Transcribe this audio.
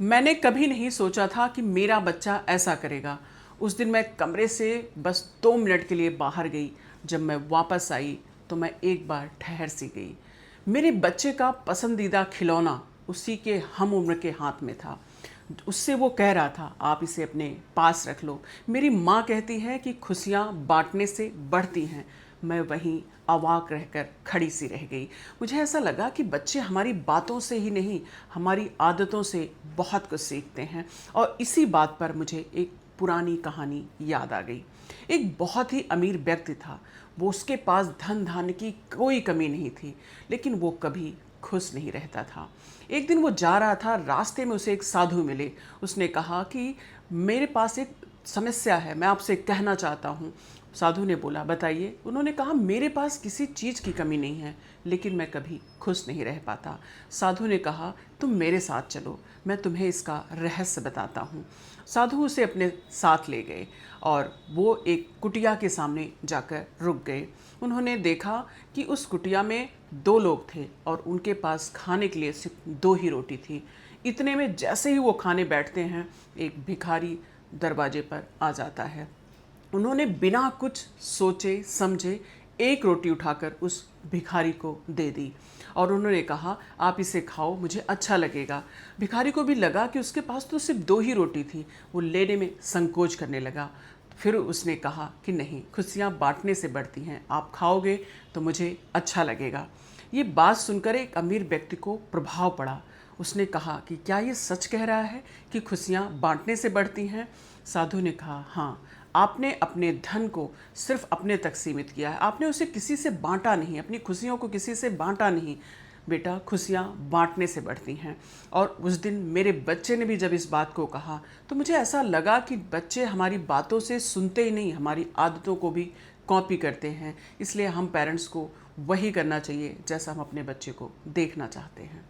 मैंने कभी नहीं सोचा था कि मेरा बच्चा ऐसा करेगा। उस दिन मैं कमरे से बस 2 मिनट के लिए बाहर गई। जब मैं वापस आई तो मैं एक बार ठहर सी गई। मेरे बच्चे का पसंदीदा खिलौना उसी के हम उम्र के हाथ में था। उससे वो कह रहा था, आप इसे अपने पास रख लो। मेरी माँ कहती है कि खुशियाँ बांटने से बढ़ती हैं। मैं वहीं अवाक रहकर खड़ी सी रह गई। मुझे ऐसा लगा कि बच्चे हमारी बातों से ही नहीं, हमारी आदतों से बहुत कुछ सीखते हैं। और इसी बात पर मुझे एक पुरानी कहानी याद आ गई। एक बहुत ही अमीर व्यक्ति था। वो उसके पास धन धान्य की कोई कमी नहीं थी, लेकिन वो कभी खुश नहीं रहता था। एक दिन वो जा रहा था, रास्ते में उसे एक साधु मिले। उसने कहा कि मेरे पास एक समस्या है, मैं आपसे कहना चाहता हूँ। साधु ने बोला, बताइए। उन्होंने कहा, मेरे पास किसी चीज़ की कमी नहीं है, लेकिन मैं कभी खुश नहीं रह पाता। साधु ने कहा, तुम मेरे साथ चलो, मैं तुम्हें इसका रहस्य बताता हूँ। साधु उसे अपने साथ ले गए और वो एक कुटिया के सामने जाकर रुक गए। उन्होंने देखा कि उस कुटिया में 2 लोग थे और उनके पास खाने के लिए सिर्फ 2 ही रोटी थी। इतने में जैसे ही वो खाने बैठते हैं, एक भिखारी दरवाजे पर आ जाता है। उन्होंने बिना कुछ सोचे समझे एक रोटी उठाकर उस भिखारी को दे दी और उन्होंने कहा, आप इसे खाओ, मुझे अच्छा लगेगा। भिखारी को भी लगा कि उसके पास तो सिर्फ 2 ही रोटी थी। वो लेने में संकोच करने लगा। फिर उसने कहा कि नहीं, खुशियाँ बांटने से बढ़ती हैं, आप खाओगे तो मुझे अच्छा लगेगा। ये बात सुनकर एक अमीर व्यक्ति को प्रभाव पड़ा। उसने कहा कि क्या ये सच कह रहा है कि खुशियाँ बांटने से बढ़ती हैं? साधु ने कहा, हाँ, आपने अपने धन को सिर्फ अपने तक सीमित किया है, आपने उसे किसी से बांटा नहीं, अपनी खुशियों को किसी से बांटा नहीं। बेटा, खुशियाँ बांटने से बढ़ती हैं। और उस दिन मेरे बच्चे ने भी जब इस बात को कहा तो मुझे ऐसा लगा कि बच्चे हमारी बातों से सुनते ही नहीं, हमारी आदतों को भी कॉपी करते हैं। इसलिए हम पेरेंट्स को वही करना चाहिए जैसा हम अपने बच्चे को देखना चाहते हैं।